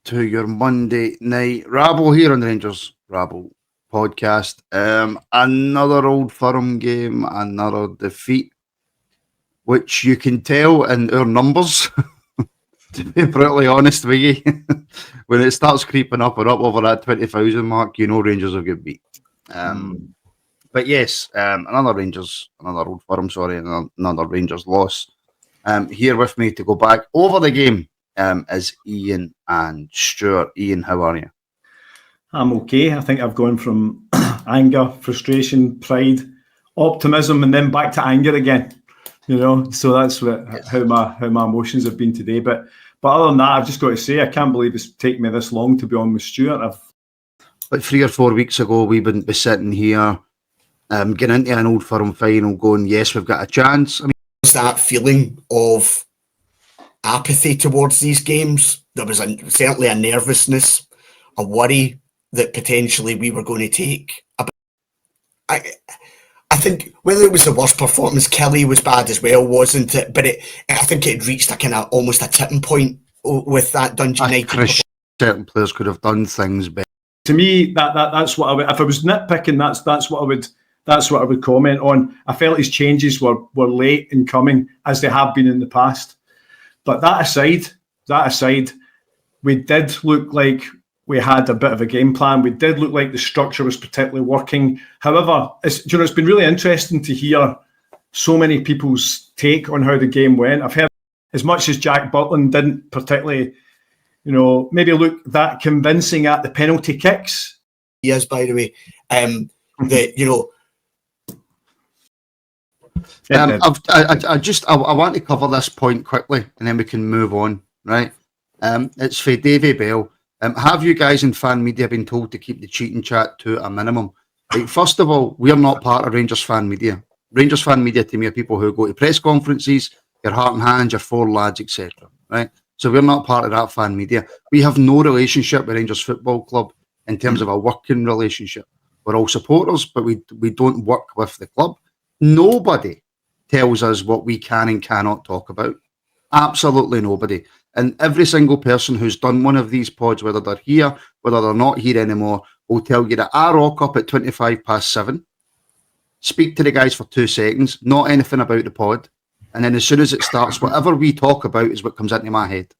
to your Monday night rabble here on the Rangers Rabble podcast. Another Old Firm game, another defeat, which you can tell in our numbers. To be brutally honest with you, when it starts creeping up and up over that 20,000 mark, you know Rangers will get beat. But yes, another Old Firm, another Rangers loss. Here with me to go back over the game is Ian and Stuart. Ian, how are you? I'm okay. I think I've gone from anger, frustration, pride, optimism, and then back to anger again. So that's how my emotions have been today. But other than that, I've just got to say I can't believe it's taken me this long to be on with Stuart. Like 3 or 4 weeks ago, we wouldn't be sitting here getting into an Old Firm final going, yes, we've got a chance. I mean, that feeling of apathy towards these games. There was certainly a nervousness, a worry that potentially we were going to take. I think whether it was the worst performance, Kelly was bad as well, wasn't it? But I think it reached a kind of almost a tipping point with that Dundee United. Certain players could have done things better. To me, that's what I would. If I was nitpicking, that's what I would. That's what I would comment on. I felt his changes were late in coming, as they have been in the past. But that aside, we did look like we had a bit of a game plan. We did look like the structure was particularly working. However, it's been really interesting to hear so many people's take on how the game went. I've heard as much as Jack Butland didn't particularly, maybe look that convincing at the penalty kicks. He is, by the way. I want to cover this point quickly and then we can move on, right? It's for Davy Bell. Have you guys in fan media been told to keep the cheating chat to a minimum? Like, first of all, we're not part of Rangers fan media. Rangers fan media to me are people who go to press conferences, your heart and hands, your four lads, etc. Right? So we're not part of that fan media. We have no relationship with Rangers Football Club in terms of a working relationship. We're all supporters, but we don't work with the club. Nobody tells us what we can and cannot talk about. Absolutely nobody. And every single person who's done one of these pods, whether they're here, whether they're not here anymore, will tell you that I rock up at 7:25, speak to the guys for 2 seconds, not anything about the pod, and then as soon as it starts, whatever we talk about is what comes into my head,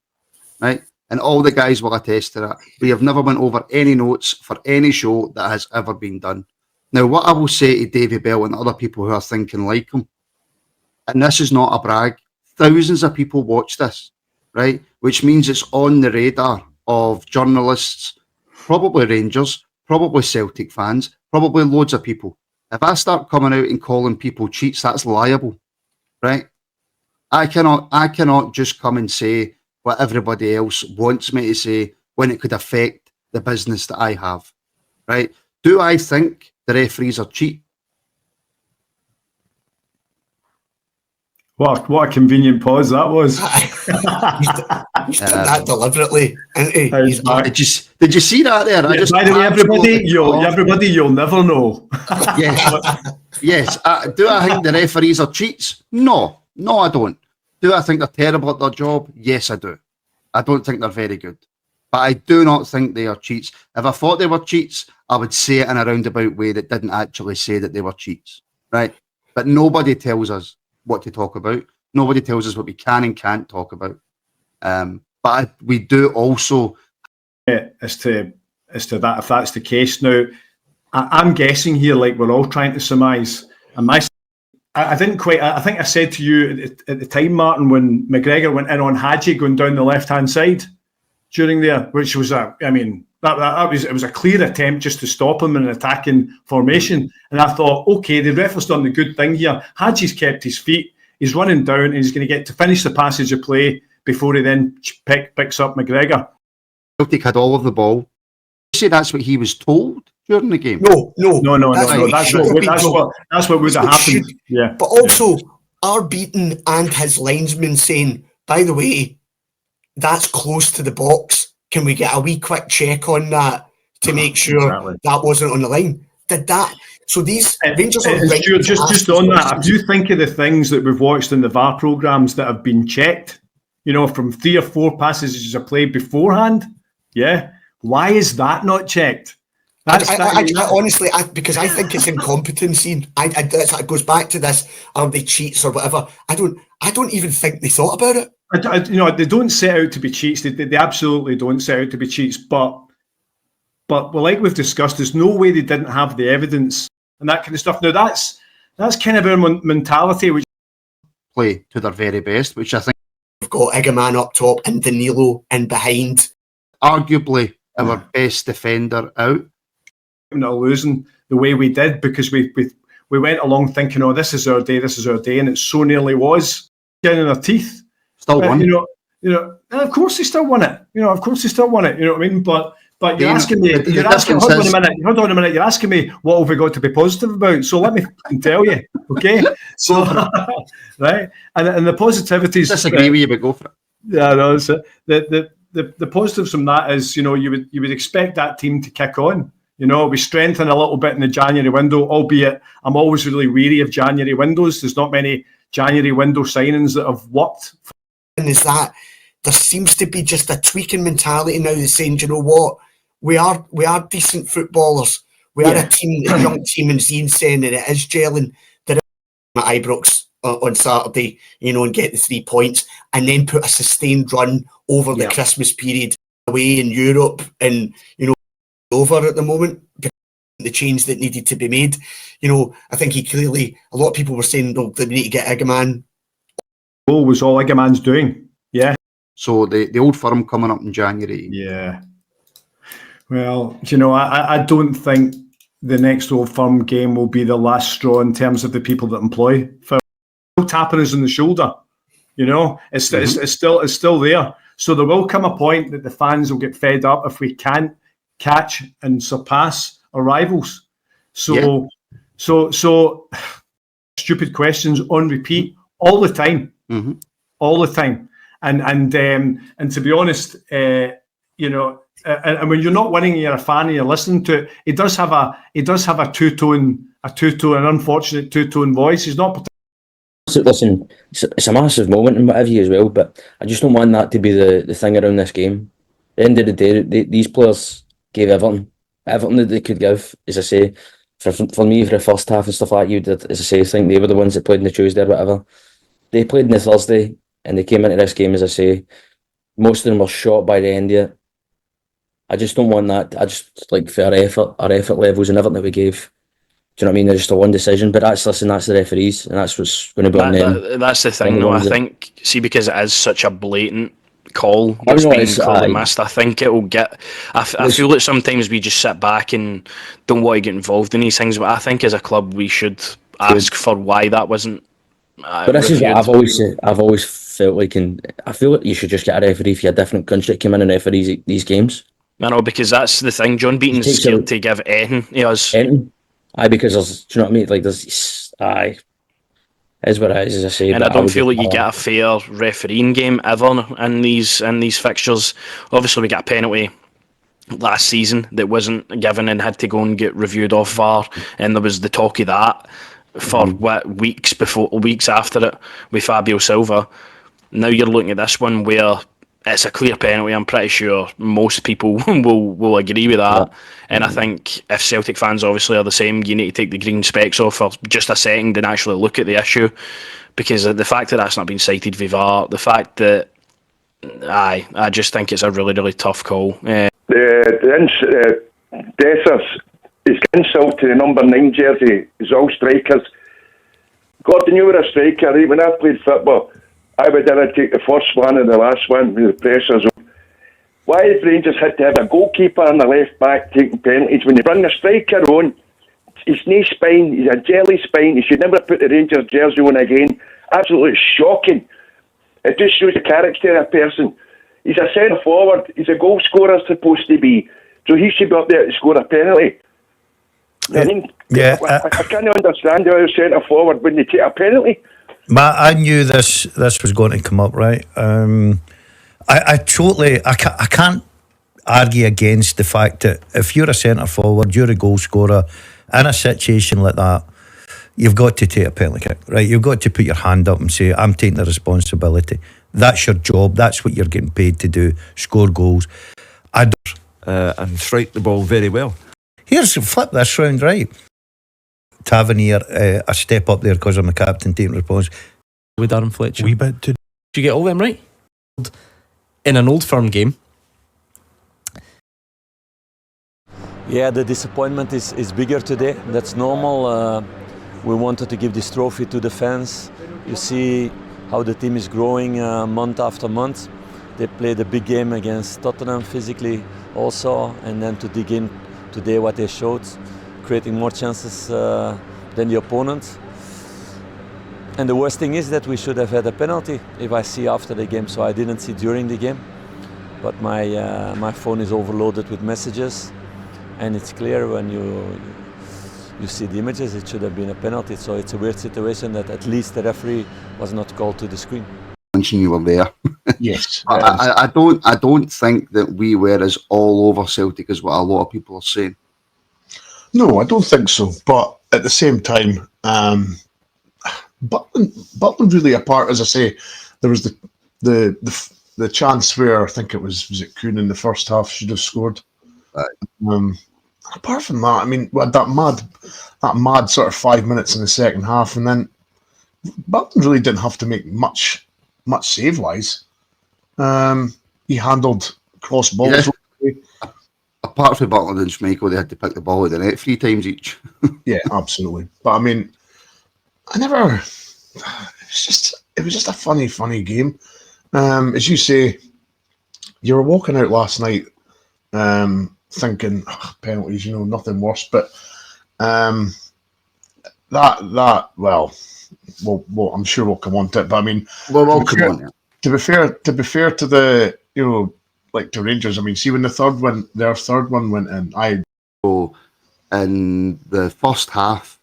right? And all the guys will attest to that. We have never went over any notes for any show that has ever been done. Now, what I will say to Davy Bell and other people who are thinking like him, and this is not a brag, thousands of people watch this, right? Which means it's on the radar of journalists, probably Rangers, probably Celtic fans, probably loads of people. If I start coming out and calling people cheats, that's liable, right? I cannot just come and say what everybody else wants me to say when it could affect the business that I have, right? Do I think the referees are cheat? What a convenient pause that was. He's done that deliberately. Did you see that there? By the way, everybody, you'll never know. Yes. Do I think the referees are cheats? No, I don't. Do I think they're terrible at their job? Yes, I do. I don't think they're very good. But I do not think they are cheats. If I thought they were cheats, I would say it in a roundabout way that didn't actually say that they were cheats, right? But nobody tells us what to talk about. Nobody tells us what we can and can't talk about. But we do also. As to that, if that's the case now, I'm guessing here, like we're all trying to surmise. And I didn't quite. I think I said to you at the time, Martin, when McGregor went in on Hadji going down the left-hand side during there, which was it was a clear attempt just to stop him in an attacking formation. And I thought, okay, the ref has done the good thing here. Hadji's kept his feet. He's running down and he's going to get to finish the passage of play before he then picks up McGregor. Celtic had all of the ball. You say that's what he was told during the game? No. That's what would have happened. Yeah. But also, our beaten and his linesman saying, by the way, that's close to the box. Can we get a wee quick check on that to make sure that wasn't on the line? Did that? So these Rangers are right. Just on that, if you think of the things that we've watched in the VAR programmes that have been checked, from 3 or 4 passages of play beforehand, Yeah. Why is that not checked? Honestly, because I think it's incompetency. It goes back to this: are they cheats or whatever? I don't even think they thought about it. They don't set out to be cheats. They absolutely don't set out to be cheats. But like we've discussed, there's no way they didn't have the evidence and that kind of stuff. Now that's kind of our mentality, which play to their very best, which I think we've got Igaman up top and Danilo in behind. Arguably our best defender out. Not losing the way we did because we went along thinking, oh, this is our day, and it so nearly was. Getting in their teeth. Still won. Of course they still won it. You know what I mean? But you're asking me. Hold on a minute. You're asking me what have we got to be positive about? So let me tell you, okay? So right, and the positivities. Disagree with you, but go for it. Yeah, no. So the positives from that is, you would expect that team to kick on. We strengthen a little bit in the January window, albeit I'm always really weary of January windows. There's not many January window signings that have worked. And is that there seems to be just a tweaking mentality now that's saying, do you know what? We are decent footballers. We are a team, a young team, and Zian saying that it is gelling. They're at Ibrox on Saturday, and get the 3 points, and then put a sustained run over the Christmas period away in Europe, and over at the moment. The change that needed to be made, I think a lot of people were saying they need to get Igaman. Goal was all Igaman's doing. Yeah. So the Old Firm coming up in January. Yeah. Well, I don't think the next Old Firm game will be the last straw in terms of the people that employ. For tapping us on the shoulder, it's still there. So there will come a point that the fans will get fed up if we can't catch and surpass our rivals. So stupid questions on repeat all the time, all the time. And to be honest, and when you're not winning, you're a fan and you're listening to it. He does have a two-tone, an unfortunate two-tone voice. He's not. Listen, it's a massive moment and whatever as well, but I just don't want that to be the thing around this game. At the end of the day, these players gave everything that they could give, as I say. For me, for the first half and stuff like you did, as I say, I think they were the ones that played on the Tuesday or whatever. They played on the Thursday and they came into this game, as I say. Most of them were shot by the end of it. I just don't want that. I just like for our effort levels and everything that we gave. Do you know what I mean? They're just a one decision, but that's the referees, and that's what's going to be on them. That's the thing, though. I think, because it is such a blatant call that's being clearly missed, I think it will get. I feel that sometimes we just sit back and don't want to get involved in these things, but I think as a club we should ask for why that wasn't. But this is what I've always said. I've always felt like, I feel like you should just get a referee for a different country to come in and referee these games. I know, because that's the thing. John Beaton's scared to give anything. He has. Aye, because there's, do you know what I mean? Like there's, it is what it is, as I say. And I don't feel like you get a fair refereeing game ever in these fixtures. Obviously, we got a penalty last season that wasn't given and had to go and get reviewed off VAR, and there was the talk of that for weeks after it with Fabio Silva. Now you're looking at this one where it's a clear penalty. I'm pretty sure most people will agree with that. Yeah. And I think if Celtic fans obviously are the same, you need to take the green specs off for just a second and actually look at the issue, because the fact that that's not been cited with VAR, the fact that I just think it's a really, really tough call. The Dessers is insult to the number 9 jersey. It's all strikers. Gordon, you were a striker. When I played football, I would either take the first one or the last one with the pressures on. Why have Rangers had to have a goalkeeper and a left back taking penalties when they bring a striker on? He's no spine, he's a jelly spine. He should never put the Rangers jersey on again. Absolutely shocking. It just shows the character of a person. He's a centre forward, he's a goal scorer supposed to be. So he should be up there to score a penalty. I can't understand how a centre forward wouldn't take a penalty. Matt, I knew this was going to come up, right? I can't argue against the fact that if you're a centre forward, you're a goal scorer, in a situation like that, you've got to take a penalty kick, right? You've got to put your hand up and say, I'm taking the responsibility. That's your job. That's what you're getting paid to do, score goals. and strike the ball very well. Here's flip this round, right? Tavernier, a step up there because I'm a captain taking response. With Darren Fletcher. Wee bit too. Did you get all them right? In an Old Firm game. Yeah, the disappointment is bigger today. That's normal. We wanted to give this trophy to the fans. You see how the team is growing month after month. They played a big game against Tottenham physically also, and then to dig in today what they showed, creating more chances than the opponent. And the worst thing is that we should have had a penalty if I see after the game, so I didn't see during the game. But my phone is overloaded with messages, and it's clear when you see the images, it should have been a penalty. So it's a weird situation that at least the referee was not called to the screen. Mention you were there. Yes. I don't think that we were as all over Celtic as what a lot of people are saying. No, I don't think so. But at the same time, Butland really apart, as I say, there was the chance where I think it was it Kuhn in the first half should have scored. Right. Apart from that, I mean, we had that mad sort of 5 minutes in the second half, and then Butland really didn't have to make much save wise. He handled cross balls. Yeah. Apart from Butland and Schmeichel, they had to pick the ball at the net 3 times each. Yeah, absolutely. But I mean, it was just a funny game. As you say, you were walking out last night thinking penalties, nothing worse. But well, I'm sure we'll come on to it. But I mean, we'll come on. To be fair to the like to Rangers, I mean, see when their third one went in, in the first half,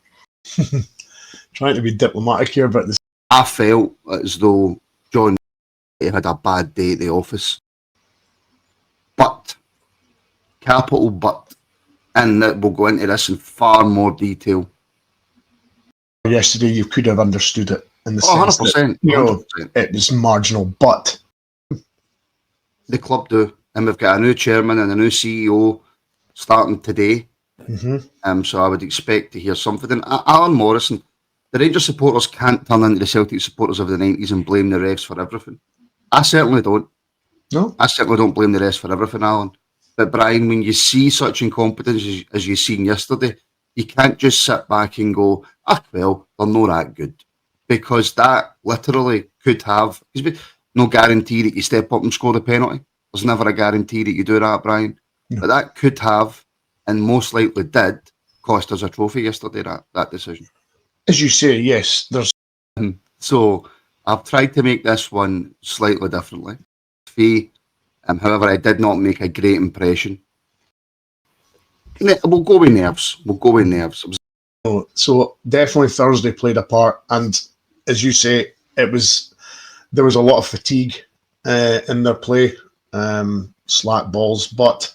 trying to be diplomatic here, but I felt as though John had a bad day at the office. But, capital but, and that we'll go into this in far more detail. Yesterday, you could have understood it in the sense 100%, that it was marginal, but the club do, and we've got a new chairman and a new CEO starting today. Mm-hmm. So I would expect to hear something. And Alan Morrison, the Rangers supporters can't turn into the Celtic supporters of the 90s and blame the refs for everything. I certainly don't. No, I certainly don't blame the refs for everything, Alan. But Brian, when you see such incompetence as you seen yesterday, you can't just sit back and go, well, they're not that good. Because that literally could have, there's no guarantee that you step up and score the penalty. There's never a guarantee that you do that, Brian. No. But that could have, and most likely did, cost us a trophy yesterday, that decision. As you say, yes, there's... So I've tried to make this one slightly differently. However, I did not make a great impression. We'll go with nerves. So definitely Thursday played a part, and as you say, there was a lot of fatigue in their play, slack balls. But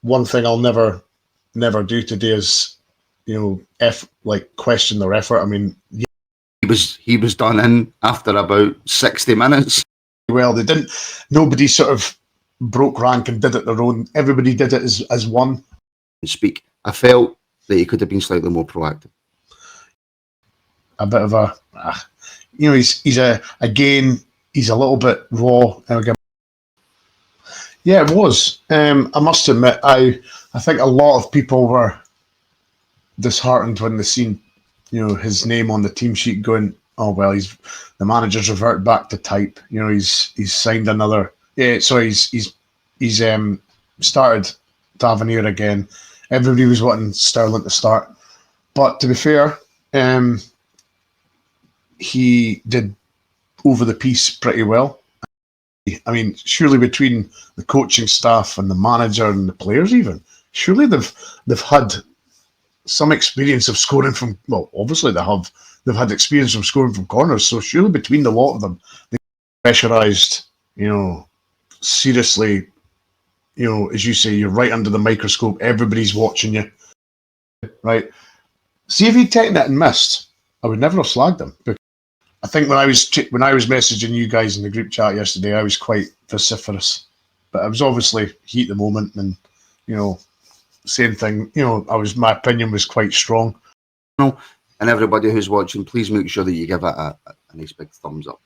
one thing I'll never do today is, question their effort. I mean, he was done in after about 60 minutes. Well, they didn't. Nobody sort of broke rank and did it their own. Everybody did it as one. I felt that he could have been slightly more proactive. A bit of a, he's a little bit raw. Yeah, it was. I must admit, I think a lot of people were disheartened when they seen, his name on the team sheet going, oh well, the manager's reverted back to type. He's signed another. Yeah, so he's started Tavernier again. Everybody was wanting Sterling to start, but to be fair, he did over the piece pretty well. I mean, surely between the coaching staff and the manager and the players, even surely they've had some experience of scoring from. Well, obviously they've had experience of scoring from corners. So surely between the lot of them, they pressurised. Seriously, as you say, you're right under the microscope. Everybody's watching you, right? See if he'd taken it and missed, I would never have slagged him. I think when I was messaging you guys in the group chat yesterday, I was quite vociferous. But it was obviously heat of the moment, and same thing. My opinion was quite strong. And everybody who's watching, please make sure that you give it a nice big thumbs up.